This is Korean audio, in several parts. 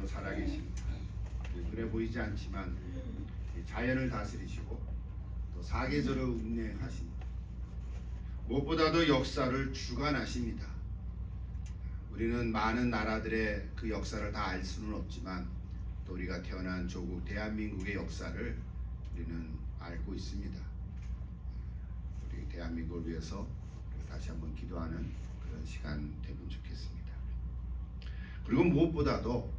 살아계십니다. 그래 보이지 않지만 자연을 다스리시고 또 사계절을 운행하십니다. 무엇보다도 역사를 주관하십니다. 우리는 많은 나라들의 그 역사를 다 알 수는 없지만 또 우리가 태어난 조국 대한민국의 역사를 우리는 알고 있습니다. 우리 대한민국을 위해서 다시 한번 기도하는 그런 시간 되면 좋겠습니다. 그리고 무엇보다도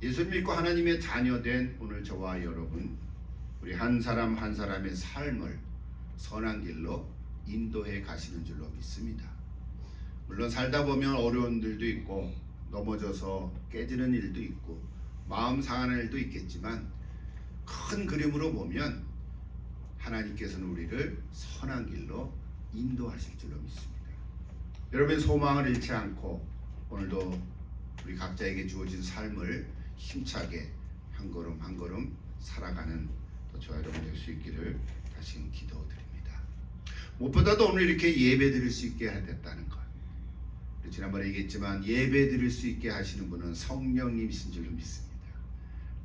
예수를 믿고 하나님의 자녀된 오늘 저와 여러분, 우리 한 사람 한 사람의 삶을 선한 길로 인도해 가시는 줄로 믿습니다. 물론 살다 보면 어려운 일도 있고 넘어져서 깨지는 일도 있고 마음 상하는 일도 있겠지만 큰 그림으로 보면 하나님께서는 우리를 선한 길로 인도하실 줄로 믿습니다. 여러분의 소망을 잃지 않고 오늘도 우리 각자에게 주어진 삶을 힘차게 한 걸음 한 걸음 살아가는 또 저와 여러분 될 수 있기를 다시 기도드립니다. 무엇보다도 오늘 이렇게 예배 드릴 수 있게 됐다는 것, 지난번에 얘기했지만 예배 드릴 수 있게 하시는 분은 성령님이신 줄로 믿습니다.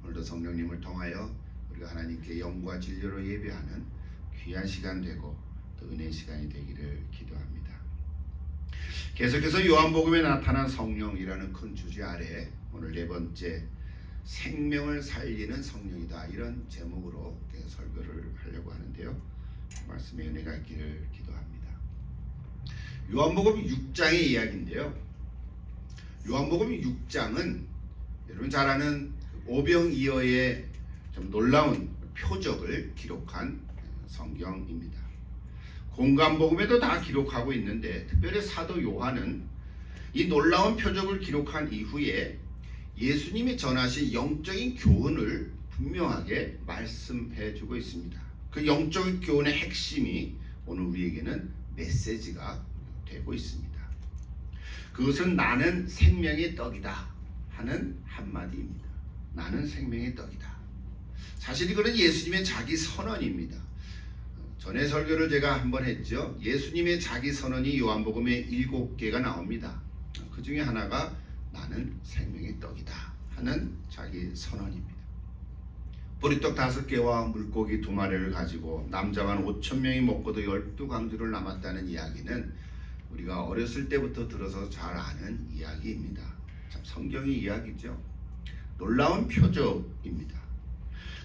오늘도 성령님을 통하여 우리가 하나님께 영과 진리로 예배하는 귀한 시간 되고 또 은혜의 시간이 되기를 기도합니다. 계속해서 요한복음에 나타난 성령이라는 큰 주제 아래 오늘 네 번째, 생명을 살리는 성령이다, 이런 제목으로 설교를 하려고 하는데요. 말씀의 은혜가 있기를 기도합니다. 요한복음 6장의 이야기인데요. 요한복음 6장은 여러분 잘 아는 오병이어의 좀 놀라운 표적을 기록한 성경입니다. 공관복음에도 다 기록하고 있는데 특별히 사도 요한은 이 놀라운 표적을 기록한 이후에 예수님이 전하신 영적인 교훈을 분명하게 말씀해 주고 있습니다. 그 영적인 교훈의 핵심이 오늘 우리에게는 메시지가 되고 있습니다. 그것은 나는 생명의 떡이다 하는 한마디입니다. 나는 생명의 떡이다. 사실 이거는 예수님의 자기 선언입니다. 전에 설교를 제가 한번 했죠. 예수님의 자기 선언이 요한복음에 7개가 나옵니다. 그 중에 하나가 나는 생명의 떡이다 하는 자기 선언입니다. 보리떡 5개와 물고기 2마리를 가지고 남자만 5,000명이 먹고도 12강주를 남았다는 이야기는 우리가 어렸을 때부터 들어서 잘 아는 이야기입니다. 참 성경의 이야기죠. 놀라운 표적입니다.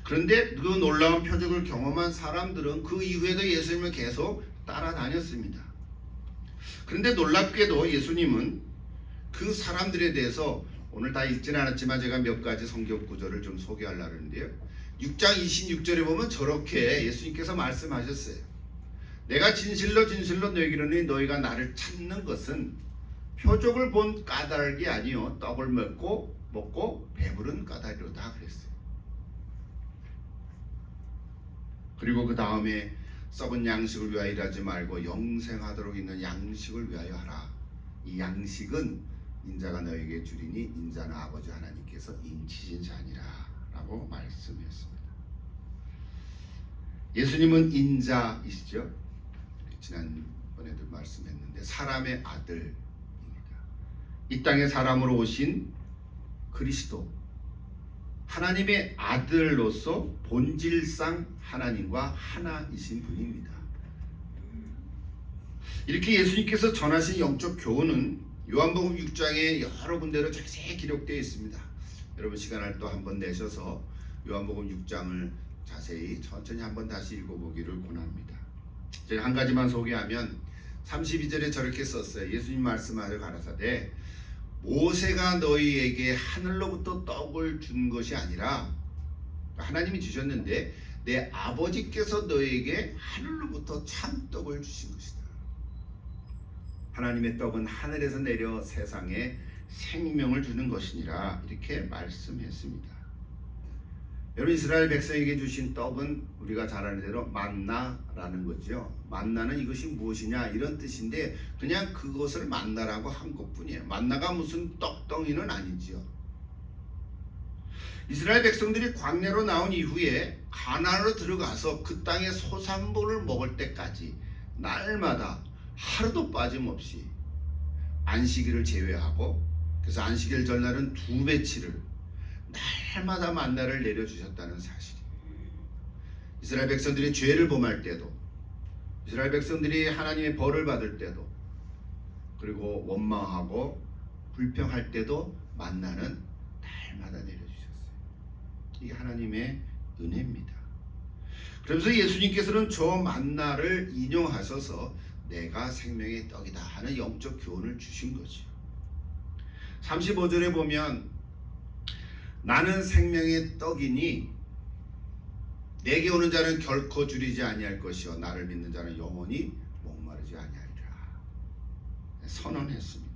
그런데 그 놀라운 표적을 경험한 사람들은 그 이후에도 예수님을 계속 따라다녔습니다. 그런데 놀랍게도 예수님은 그 사람들에 대해서 오늘 다 읽지는 않았지만 제가 몇 가지 성경 구절을 좀 소개하려고 하는데요. 6장 26절에 보면 저렇게 예수님께서 말씀하셨어요. 내가 진실로 진실로 너희에게 이르노니 너희가 나를 찾는 것은 표적을 본 까닭이 아니요 떡을 먹고 배부른 까닭이로다 그랬어요. 그리고 그 다음에 썩은 양식을 위하여 일하지 말고 영생하도록 있는 양식을 위하여 하라. 이 양식은 인자가 너에게 주리니 인자는 아버지 하나님께서 인치신 자니라 라고 말씀했습니다. 예수님은 인자이시죠. 지난번에도 말씀했는데 사람의 아들입니다. 이 땅에 사람으로 오신 그리스도, 하나님의 아들로서 본질상 하나님과 하나이신 분입니다. 이렇게 예수님께서 전하신 영적 교훈은 요한복음 6장에 여러 군데로 자세히 기록되어 있습니다. 여러분 시간을 또 한번 내셔서 요한복음 6장을 자세히 천천히 한번 다시 읽어보기를 권합니다. 제가 한 가지만 소개하면 32절에 저렇게 썼어요. 예수님 말씀하여 가라사대 모세가 너희에게 하늘로부터 떡을 준 것이 아니라, 하나님이 주셨는데 내 아버지께서 너희에게 하늘로부터 참떡을 주신 것이다. 하나님의 떡은 하늘에서 내려 세상에 생명을 주는 것이니라 이렇게 말씀했습니다. 여러분 이스라엘 백성에게 주신 떡은 우리가 잘 아는 대로 만나라는 거죠. 만나는 이것이 무엇이냐 이런 뜻인데 그냥 그것을 만나라고 한 것뿐이에요. 만나가 무슨 떡덩이는 아니죠. 이스라엘 백성들이 광야로 나온 이후에 가나안으로 들어가서 그 땅의 소산물을 먹을 때까지 날마다 하루도 빠짐없이 안식일을 제외하고, 그래서 안식일 전날은 2배치를 날마다 만나를 내려주셨다는 사실이에요. 이스라엘 백성들이 죄를 범할 때도, 이스라엘 백성들이 하나님의 벌을 받을 때도, 그리고 원망하고 불평할 때도 만나는 날마다 내려주셨어요. 이게 하나님의 은혜입니다. 그러면서 예수님께서는 저 만나를 인용하셔서 내가 생명의 떡이다 하는 영적 교훈을 주신 거죠. 35절에 보면 나는 생명의 떡이니 내게 오는 자는 결코 줄이지 아니할 것이요 나를 믿는 자는 영원히 목마르지 아니하리라 선언했습니다.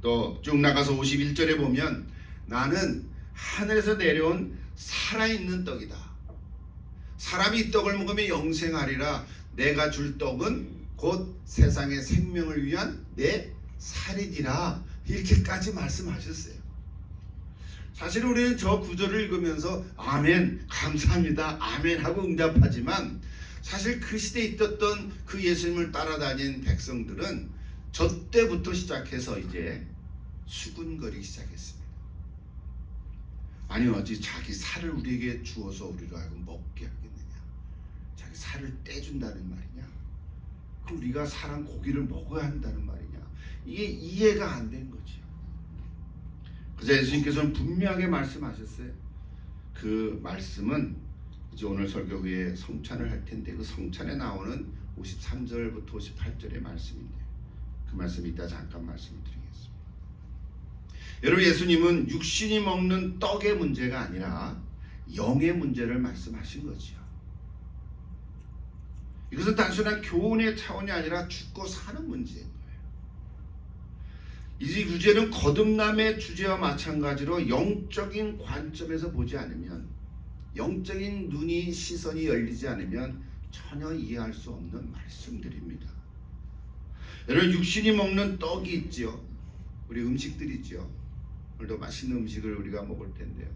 또 쭉 나가서 51절에 보면 나는 하늘에서 내려온 살아있는 떡이다. 사람이 이 떡을 먹으면 영생하리라. 내가 줄 떡은 곧 세상의 생명을 위한 내 살이니라. 이렇게까지 말씀하셨어요. 사실 우리는 저 구절을 읽으면서 아멘, 감사합니다, 아멘 하고 응답하지만 사실 그 시대에 있었던 그 예수님을 따라다닌 백성들은 저 때부터 시작해서 이제 수군거리기 시작했습니다. 아니 어찌 자기 살을 우리에게 주어서 우리로 하여금 먹게 하겠느냐, 자기 살을 떼준다는 말이냐, 그 우리가 사람 고기를 먹어야 한다는 말이냐, 이게 이해가 안 된 거죠. 그래서 예수님께서는 분명하게 말씀하셨어요. 그 말씀은 이제 오늘 설교 후에 성찬을 할 텐데 그 성찬에 나오는 53절부터 58절의 말씀인데 그 말씀 이따 잠깐 말씀을 드리겠습니다. 여러분, 예수님은 육신이 먹는 떡의 문제가 아니라 영의 문제를 말씀하신 거지요. 이것은 단순한 교훈의 차원이 아니라 죽고 사는 문제인 거예요. 이 주제는 거듭남의 주제와 마찬가지로 영적인 관점에서 보지 않으면, 영적인 눈이 시선이 열리지 않으면 전혀 이해할 수 없는 말씀들입니다. 여러분, 육신이 먹는 떡이 있죠. 우리 음식들이 있죠. 오늘도 맛있는 음식을 우리가 먹을 텐데요.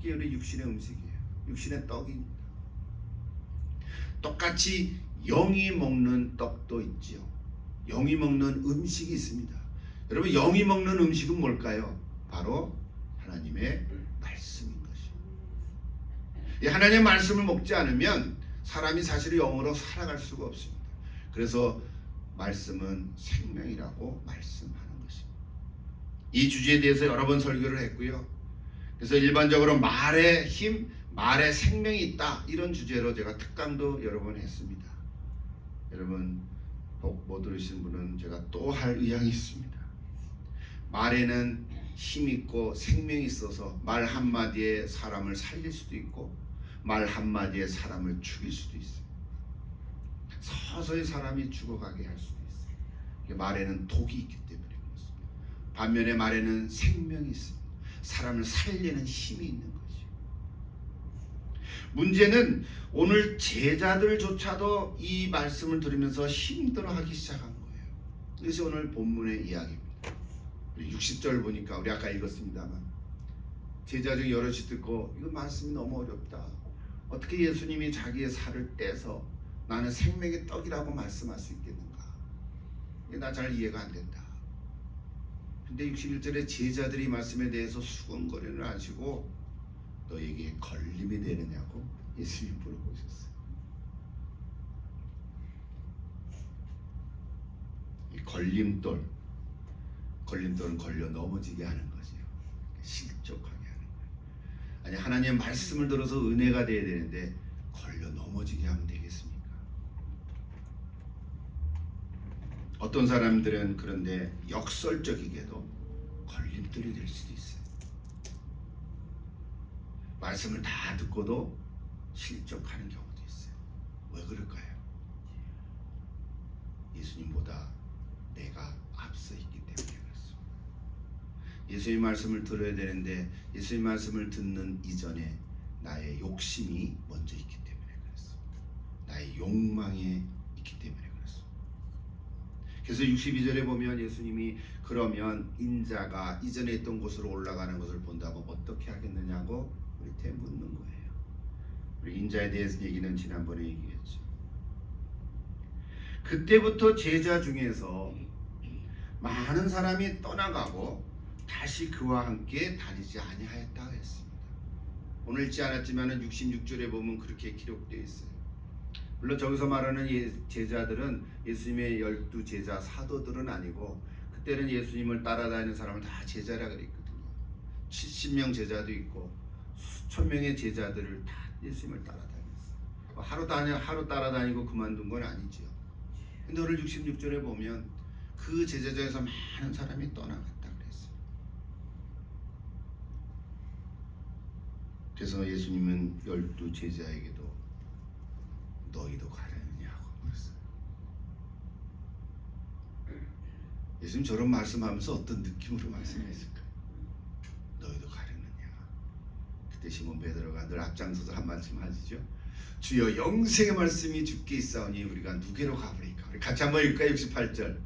이게 우리 육신의 음식이에요. 육신의 떡입니다. 똑같이 영이 먹는 떡도 있죠. 영이 먹는 음식이 있습니다. 여러분, 영이 먹는 음식은 뭘까요? 바로 하나님의 말씀인 것이죠. 이 하나님의 말씀을 먹지 않으면 사람이 사실 영으로 살아갈 수가 없습니다. 그래서 말씀은 생명이라고 말씀하는 것입니다. 이 주제에 대해서 여러 번 설교를 했고요. 그래서 일반적으로 말의 힘, 말의 생명이 있다, 이런 주제로 제가 특강도 여러 번 했습니다. 여러분 못 들으신 분은 제가 또 할 의향이 있습니다. 말에는 힘 있고 생명이 있어서 말 한마디에 사람을 살릴 수도 있고 말 한마디에 사람을 죽일 수도 있어요. 서서히 사람이 죽어가게 할 수도 있어요. 말에는 독이 있기 때문에 그렇습니다. 반면에 말에는 생명이 있습니다. 사람을 살리는 힘이 있는 거죠. 문제는 오늘 제자들조차도 이 말씀을 들으면서 힘들어하기 시작한 거예요. 이것이 오늘 본문의 이야기입니다. 60절 보니까 우리 아까 읽었습니다만 제자 중 여럿이 듣고 이거 말씀이 너무 어렵다. 어떻게 예수님이 자기의 살을 떼서 나는 생명의 떡이라고 말씀할 수 있겠는가? 나 잘 이해가 안 된다. 근데 61절에 제자들이 말씀에 대해서 수근거리는 하시고 너에게 걸림이 되느냐고 예수님 물어보셨어요. 이 걸림돌은 걸려 넘어지게 하는 거죠. 실족하게 하는 거예요. 아니, 하나님의 말씀을 들어서 은혜가 돼야 되는데 걸려 넘어지게 하면 되겠습니까? 어떤 사람들은 그런데 역설적이게도 걸림돌이 될 수도 있어요. 말씀을 다 듣고도 실족하는 경우도 있어요. 왜 그럴까요? 예수님보다 내가 앞서 있기 때문에 그렇습니다. 예수님 말씀을 들어야 되는데 예수님 말씀을 듣는 이전에 나의 욕심이 먼저 있기 때문에 그렇습니다. 나의 욕망이 있기 때문에 그렇습니다. 그래서 62절에 보면 예수님이 그러면 인자가 이전에 있던 곳으로 올라가는 것을 본다면 어떻게 하겠느냐고 우리한테 묻는 거예요. 우리 인자에 대해서 얘기는 지난번에 얘기했죠. 그때부터 제자 중에서 많은 사람이 떠나가고 다시 그와 함께 다니지 아니하였다 했습니다. 오늘 읽지 않았지만은 66절에 보면 그렇게 기록되어 있어요. 물론 저기서 말하는 제자들은 예수님의 12 제자 사도들은 아니고, 그때는 예수님을 따라다니는 사람을 다 제자라 그랬거든요. 70명 제자도 있고 수천 명의 제자들을 다 예수님을 따라다녔어요. 하루 따라다니고 그만둔 건 아니죠. 근데 오늘 66절에 보면 그 제자 중에서 많은 사람이 떠나갔다 그랬어요. 그래서 예수님은 12 제자에게도 너희도 가려느냐고 그랬어요. 예수님 저런 말씀하면서 어떤 느낌으로 말씀했을까요? 너희도 가려느냐. 그때 시몬 베드로가 늘 앞장서서 한 말씀 하시죠. 주여 영생의 말씀이 주께 있사오니 우리가 누구로 가버리까. 우리 같이 한번 읽을까요? 68절.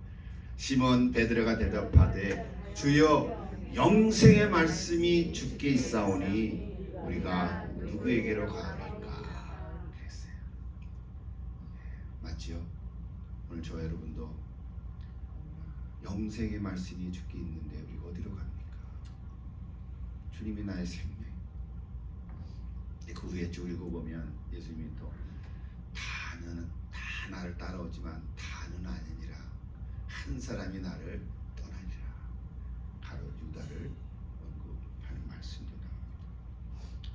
시몬 베드로가 대답하되 주여 영생의 말씀이 주께 있사오니 우리가 누구에게로 가버릴까 그랬어요. 맞지요? 오늘 저와 여러분도 영생의 말씀이 주께 있는데 우리가 어디로 갑니까? 주님이 나의 생명. 그 위에 쭉 읽어보면 예수님이 또 다는 다 나를 따라오지만 다는 아니니라. 한 사람이 나를 떠나니라. 바로 유다를 언급하는 말씀도 나옵니다.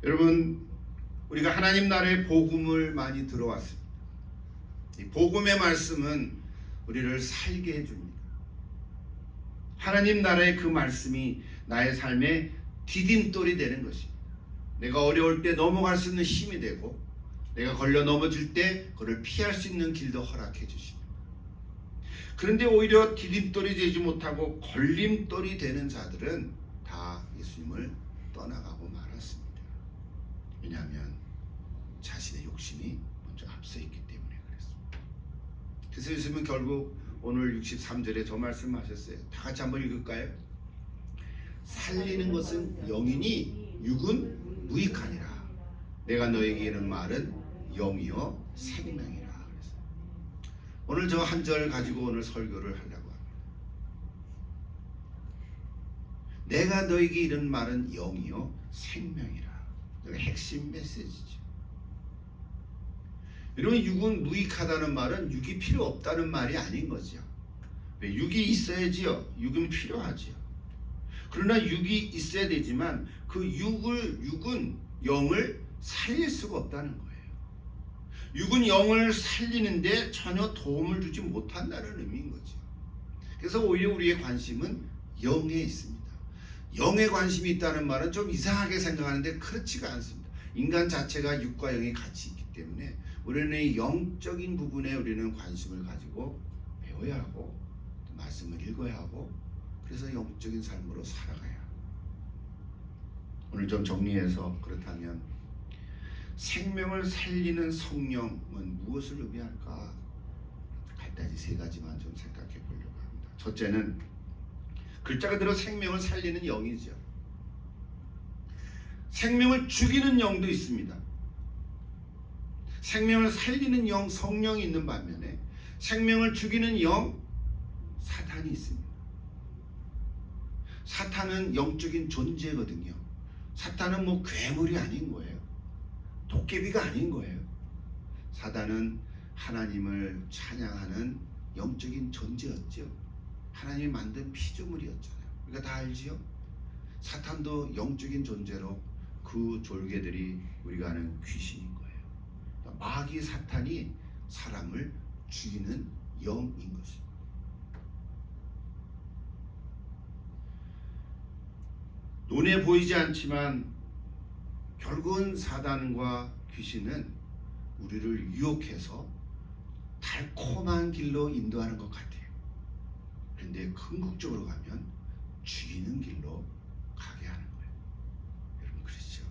여러분, 우리가 하나님 나라의 복음을 많이 들어왔습니다. 이 복음의 말씀은 우리를 살게 해줍니다. 하나님 나라의 그 말씀이 나의 삶의 디딤돌이 되는 것입니다. 내가 어려울 때 넘어갈 수 있는 힘이 되고, 내가 걸려 넘어질 때 그를 피할 수 있는 길도 허락해 주십니다. 그런데 오히려 디딤돌이 되지 못하고 걸림돌이 되는 자들은 다 예수님을 떠나가고 말았습니다. 왜냐하면 자신의 욕심이 먼저 앞서 있기 때문에 그랬습니다. 그래서 예수님은 결국 오늘 63절에 저 말씀하셨어요. 다 같이 한번 읽을까요? 살리는 것은 영이니 육은 무익하니라. 내가 너에게 이르는 말은 영이요 생명이라. 오늘 저 한 절 가지고 오늘 설교를 하려고 합니다. 내가 너에게 이르는 말은 영이요 생명이라. 이게 핵심 메시지죠. 여러분, 육은 무익하다는 말은 육이 필요 없다는 말이 아닌 거죠. 왜? 육이 있어야지요. 육은 필요하지요. 그러나 육이 있어야 되지만 그 육은 영을 살릴 수가 없다는 거예요. 육은 영을 살리는데 전혀 도움을 주지 못한다는 의미인 거죠. 그래서 오히려 우리의 관심은 영에 있습니다. 영에 관심이 있다는 말은 좀 이상하게 생각하는데 그렇지가 않습니다. 인간 자체가 육과 영이 같이 있기 때문에 우리는 이 영적인 부분에 우리는 관심을 가지고 배워야 하고 또 말씀을 읽어야 하고, 그래서 영적인 삶으로 살아가야 합니다. 오늘 좀 정리해서, 그렇다면 생명을 살리는 성령은 무엇을 의미할까? 간단히 세 가지만 좀 생각해 보려고 합니다. 첫째는 글자 그대로 생명을 살리는 영이죠. 생명을 죽이는 영도 있습니다. 생명을 살리는 영 성령이 있는 반면에 생명을 죽이는 영 사탄이 있습니다. 사탄은 영적인 존재거든요. 사탄은 뭐 괴물이 아닌 거예요. 도깨비가 아닌 거예요. 사탄은 하나님을 찬양하는 영적인 존재였죠. 하나님이 만든 피조물이었잖아요. 우리가 다 알지요? 사탄도 영적인 존재로 그 졸개들이 우리가 아는 귀신인 거예요. 마귀 사탄이 사람을 죽이는 영인 것입니다. 눈에 보이지 않지만 결국은 사단과 귀신은 우리를 유혹해서 달콤한 길로 인도하는 것 같아요. 그런데 궁극적으로 가면 죽이는 길로 가게 하는 거예요. 여러분 그렇죠?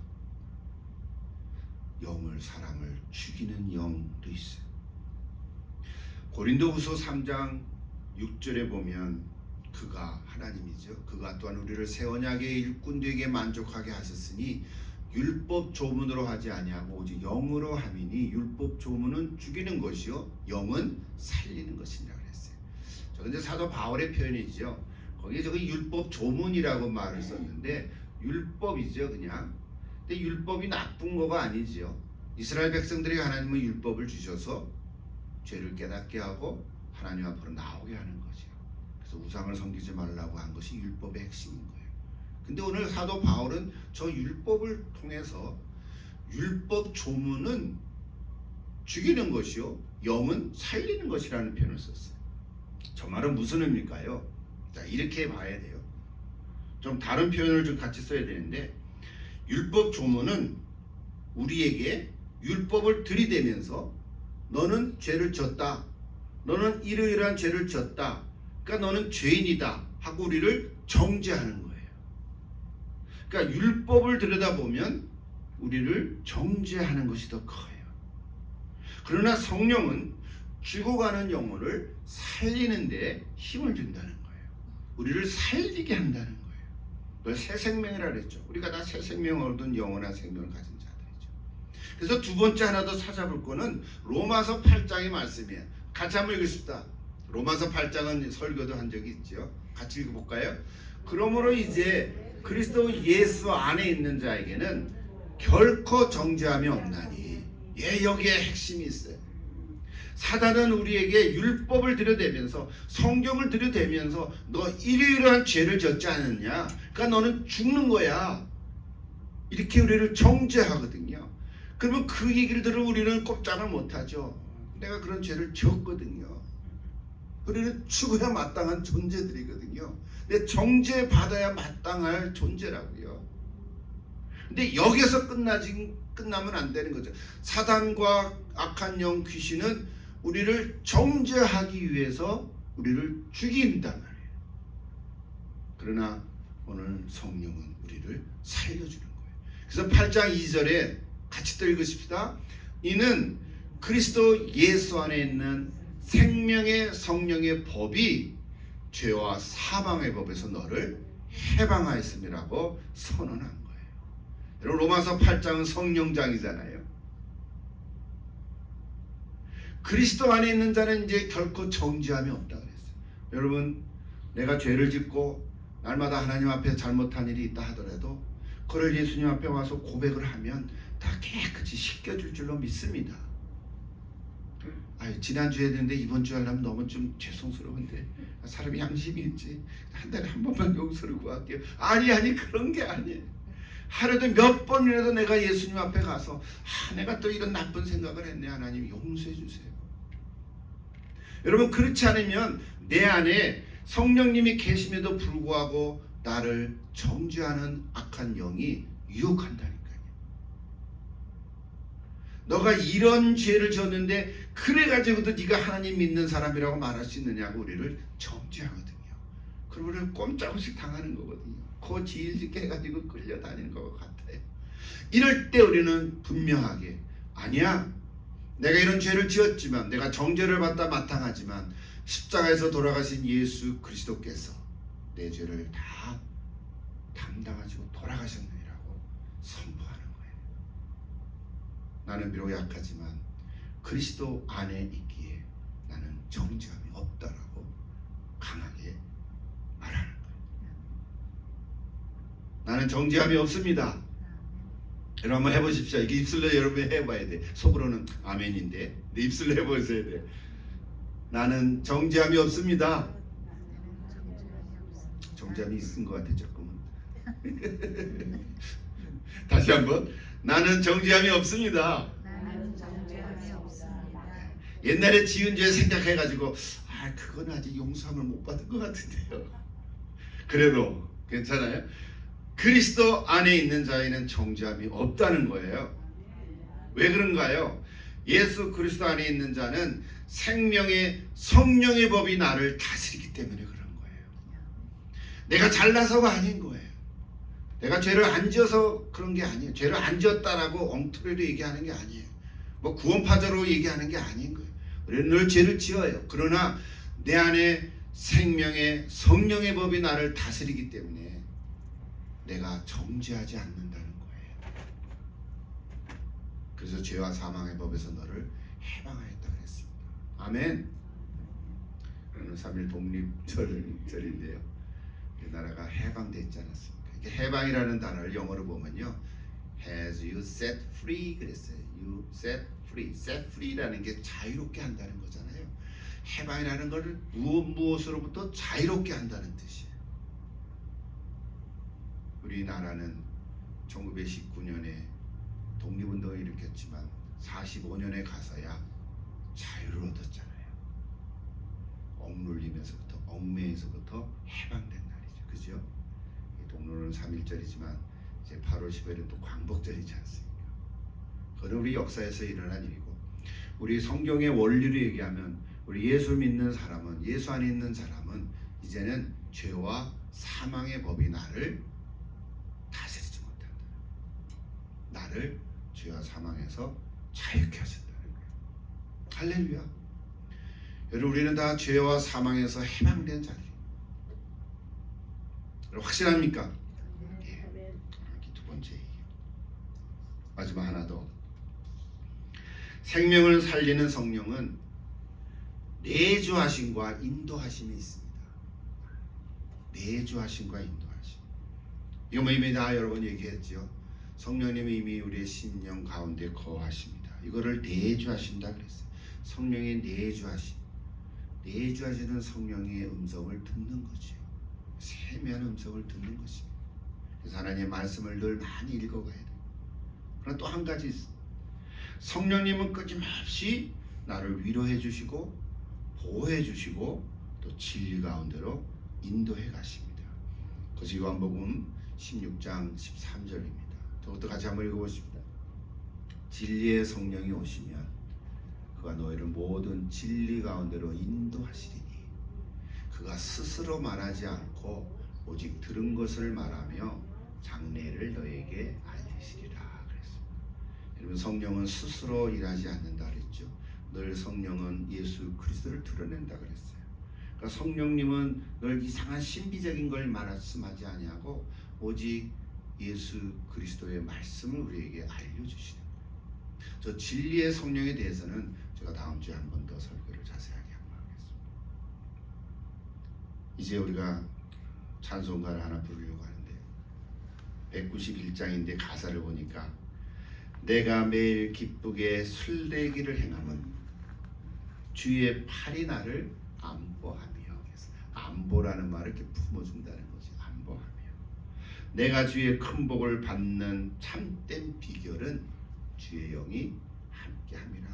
영을, 사람을 죽이는 영도 있어요. 고린도후서 3장 6절에 보면 그가 하나님이죠. 그가 또한 우리를 새 언약의 일꾼되게 만족하게 하셨으니 율법 조문으로 하지 아니하고 오직 영으로 함이니 율법 조문은 죽이는 것이요 영은 살리는 것이라 그랬어요. 저 근데 사도 바울의 표현이죠. 거기에 저기 율법 조문이라고 말을 썼는데 율법이죠 그냥. 근데 율법이 나쁜 거가 아니지요. 이스라엘 백성들이 하나님은 율법을 주셔서 죄를 깨닫게 하고 하나님 앞으로 나오게 하는 거죠. 그래서 우상을 섬기지 말라고 한 것이 율법의 핵심인 거예요. 근데 오늘 사도 바울은 저 율법을 통해서 율법 조문은 죽이는 것이요 영은 살리는 것이라는 표현을 썼어요. 저 말은 무슨 의미일까요? 자, 이렇게 봐야 돼요. 좀 다른 표현을 좀 같이 써야 되는데, 율법 조문은 우리에게 율법을 들이대면서 너는 죄를 졌다, 너는 이러이러한 죄를 졌다, 그러니까 너는 죄인이다 하고 우리를 정죄하는 거예요. 그러니까 율법을 들여다보면 우리를 정죄하는 것이 더 커요. 그러나 성령은 죽어가는 영혼을 살리는 데 힘을 준다는 거예요. 우리를 살리게 한다는 거예요. 그걸 새 생명이라 그랬죠. 우리가 다 새 생명을 얻은 영원한 생명을 가진 자들이죠. 그래서 두 번째 하나 더 찾아볼 거는 로마서 8장의 말씀이에요. 같이 한번 읽읍시다. 로마서 8장은 설교도 한 적이 있죠. 같이 읽어볼까요? 그러므로 이제 그리스도 예수 안에 있는 자에게는 결코 정죄함이 없나니. 예, 여기에 핵심이 있어요. 사단은 우리에게 율법을 들여대면서 성경을 들여대면서 너 이러이러한 죄를 졌지 않았냐, 그러니까 너는 죽는 거야, 이렇게 우리를 정죄하거든요. 그러면 그 얘기를 들으면 우리는 꼼짝을 못하죠. 내가 그런 죄를 지었거든요. 우리는 죽어야 마땅한 존재들이거든요. 근데 정죄받아야 마땅할 존재라고요. 근데 여기서 끝나면 안 되는 거죠. 사단과 악한 영 귀신은 우리를 정죄하기 위해서 우리를 죽인단 말이에요. 그러나 오늘 성령은 우리를 살려주는 거예요. 그래서 8장 2절에 같이 또 읽으십시다. 이는 그리스도 예수 안에 있는 생명의 성령의 법이 죄와 사망의 법에서 너를 해방하였음이라고 선언한 거예요. 여러분, 로마서 8장은 성령장이잖아요. 그리스도 안에 있는 자는 이제 결코 정죄함이 없다 그랬어요. 여러분, 내가 죄를 짓고 날마다 하나님 앞에 잘못한 일이 있다 하더라도 그걸 예수님 앞에 와서 고백을 하면 다 깨끗이 씻겨줄 줄로 믿습니다. 지난주에 했는데 이번 주 하려면 너무 좀 죄송스러운데, 사람이 양심이 있지, 한 달에 한 번만 용서를 구할게요. 아니 그런 게 아니에요. 하루에도 몇 번이라도 내가 예수님 앞에 가서 내가 또 이런 나쁜 생각을 했네, 하나님 용서해 주세요. 여러분, 그렇지 않으면 내 안에 성령님이 계심에도 불구하고 나를 정죄하는 악한 영이 유혹한다니까요. 너가 이런 죄를 졌는데 그래가지고도 네가 하나님 믿는 사람이라고 말할 수 있느냐고 우리를 정죄하거든요. 그리고 우리는 꼼짝없이 당하는 거거든요. 그 지일짓게 해가지고 끌려다니는 것 같아요. 이럴 때 우리는 분명하게, 아니야, 내가 이런 죄를 지었지만, 내가 정죄를 받다 마땅하지만 십자가에서 돌아가신 예수 그리스도께서 내 죄를 다 담당하시고 돌아가셨느니라고 선포하는 거예요. 나는 비록 약하지만 그리스도 안에 있기에 나는 정죄함이 없다라고 강하게 말하는 거예요. 나는 정죄함이 없습니다. 여러분 한번 해보십시오. 이게 입술로 여러분이 해봐야 돼. 속으로는 아멘인데 내 입술로 해보셔야 돼. 나는 정죄함이 없습니다. 정죄함이 있은 것 같아 조금은. 다시 한번. 나는 정죄함이 없습니다. 옛날에 지은 죄 생각해가지고 그건 아직 용서함을 못 받은 것 같은데요. 그래도 괜찮아요. 그리스도 안에 있는 자에는 정죄함이 없다는 거예요. 왜 그런가요? 예수 그리스도 안에 있는 자는 생명의 성령의 법이 나를 다스리기 때문에 그런 거예요. 내가 잘나서가 아닌 거예요. 내가 죄를 안 지어서 그런 게 아니에요. 죄를 안 지었다라고 엉터리로 얘기하는 게 아니에요. 뭐 구원파자로 얘기하는 게 아닌 거예요. 우리는 늘 죄를 지어요. 그러나 내 안에 생명의 성령의 법이 나를 다스리기 때문에 내가 정죄하지 않는다는 거예요. 그래서 죄와 사망의 법에서 너를 해방하였다 그랬습니다. 아멘. 오늘 3일 독립절인데요. 우리나라가 해방됐지 않았습니까? 이게 해방이라는 단어를 영어로 보면요, has you set free 그랬어요. You set free. set free라는 게 자유롭게 한다는 거잖아요. 해방이라는 것을 무엇으로부터 자유롭게 한다는 뜻이에요. 우리나라는 1919년에 독립운동을 일으켰지만 45년에 가서야 자유를 얻었잖아요. 억눌림에서부터, 얽매에서부터 해방된 날이죠. 그죠? 동로는 3.1절이지만 이제 8월 10일은 또 광복절이지 않습니까? 그건 우리 역사에서 일어난 일이고, 우리 성경의 원리로 얘기하면 우리 예수 믿는 사람은, 예수 안에 있는 사람은 이제는 죄와 사망의 법이 나를 다스리지 못한다. 나를 죄와 사망에서 자유케 하신다는 거예요. 할렐루야. 여러분, 우리는 다 죄와 사망에서 해방된 자들입니다. 확실합니까? 예. 두 번째 얘기. 마지막 하나 더. 생명을 살리는 성령은 내주하심과 인도하심이 있습니다. 내주하심과 인도하심. 이거 뭐 이미 다 여러 번 얘기했죠. 성령님이 이미 우리의 심령 가운데 거하십니다. 이거를 내주하신다 그랬어요. 성령의 내주하심. 내주하시는 성령의 음성을 듣는 거죠. 세미한 음성을 듣는 것입니다. 그래서 하나님의 말씀을 늘 많이 읽어가야 돼요. 그러나 또 한 가지 있어요. 성령님은 끊임없이 나를 위로해 주시고 보호해 주시고 또 진리 가운데로 인도해 가십니다. 그것이 요한복음 16장 13절입니다. 저것도 같이 한번 읽어보십니다. 진리의 성령이 오시면 그가 너희를 모든 진리 가운데로 인도하시리니 그가 스스로 말하지 않고 오직 들은 것을 말하며 장래를 너에게 알리시리라 그랬습니다. 여러분, 성령은 스스로 일하지 않는다 그랬죠. 늘 성령은 예수 그리스도를 드러낸다 그랬어요. 그러니까 성령님은 늘 이상한 신비적인 걸 말씀하지 아니하고 오직 예수 그리스도의 말씀을 우리에게 알려주시는 거예요. 저 진리의 성령에 대해서는 제가 다음 주에 한 번 더 설교를 자세하게 한번 하겠습니다. 이제 우리가 찬송가를 하나 부르려고 하는데 191장인데 가사를 보니까 내가 매일 기쁘게 술래기를 행함은 주의 팔이 나를 안보하며, 안보라는 말을 이렇게 품어준다는 거지. 안보하며 내가 주의 큰 복을 받는 참된 비결은 주의 영이 함께함이라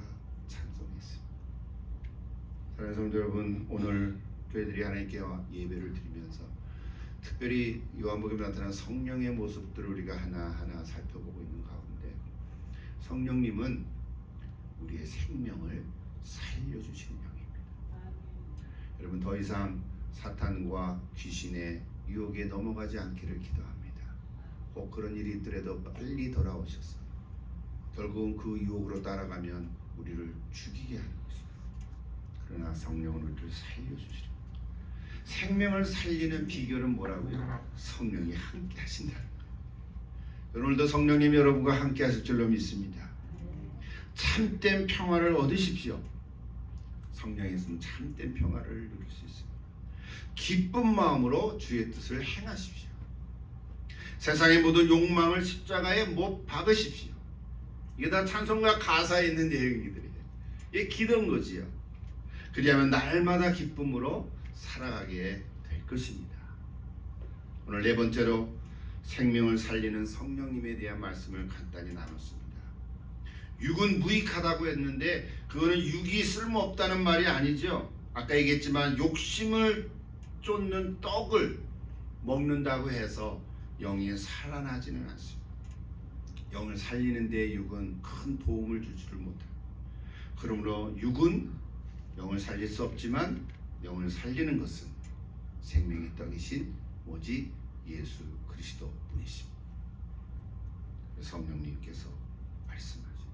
찬송했습니다. 사랑하는 성도 여러분, 오늘 교회들이 하나님께 예배를 드리면서 특별히 요한복음에 나타난 성령의 모습들을 우리가 하나하나 살펴보고 있는 가운데 성령님은 우리의 생명을 살려주시는 영입니다. 여러분, 더 이상 사탄과 귀신의 유혹에 넘어가지 않기를 기도합니다. 혹 그런 일이 있더라도 빨리 돌아오셔서 결국은 그 유혹으로 따라가면 우리를 죽이게 하는 것입니다. 그러나 성령은 우리를 살려주시려. 생명을 살리는 비결은 뭐라고요? 성령이 함께 하신다는 거예요. 오늘도 성령님 여러분과 함께 하실 줄로 믿습니다. 참된 평화를 얻으십시오. 성령이 있으면 참된 평화를 누릴 수 있습니다. 기쁜 마음으로 주의 뜻을 행하십시오. 세상의 모든 욕망을 십자가에 못 박으십시오. 이게 다 찬송가 가사에 있는 내용이들이에요. 이게 기도인 거지요. 그리하면 날마다 기쁨으로 살아가게 될 것입니다. 오늘 네 번째로 생명을 살리는 성령님에 대한 말씀을 간단히 나눴습니다. 육은 무익하다고 했는데 그거는 육이 쓸모없다는 말이 아니죠. 아까 얘기했지만 욕심을 쫓는 떡을 먹는다고 해서 영이 살아나지는 않습니다. 영을 살리는 데 육은 큰 도움을 주지를 못합니다. 그러므로 육은 영을 살릴 수 없지만 영을 살리는 것은 생명의 떡이신 오직 예수 그리스도 뿐이십니다. 성령님께서 말씀하죠.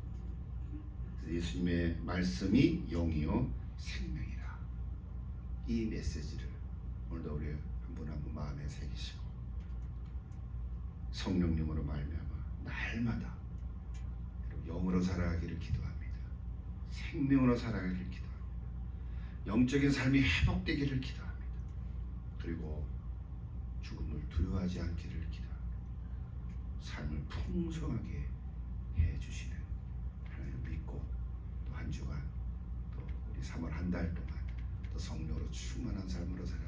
예수님의 말씀이 영이요 생명이라. 이 메시지를 오늘도 우리 한 분 한 분 마음에 새기시고 성령님으로 말미암아 날마다 영으로 살아가기를 기도합니다. 생명으로 살아가기를 기도합니다. 영적인 삶이 회복되기를 기도합니다. 그리고 두려워하지 않기를 기도하고 삶을 풍성하게 해주시는 하나님을 믿고 또 한 주간 또 우리 3월 한 달 동안 또 성령으로 충만한 삶으로 살아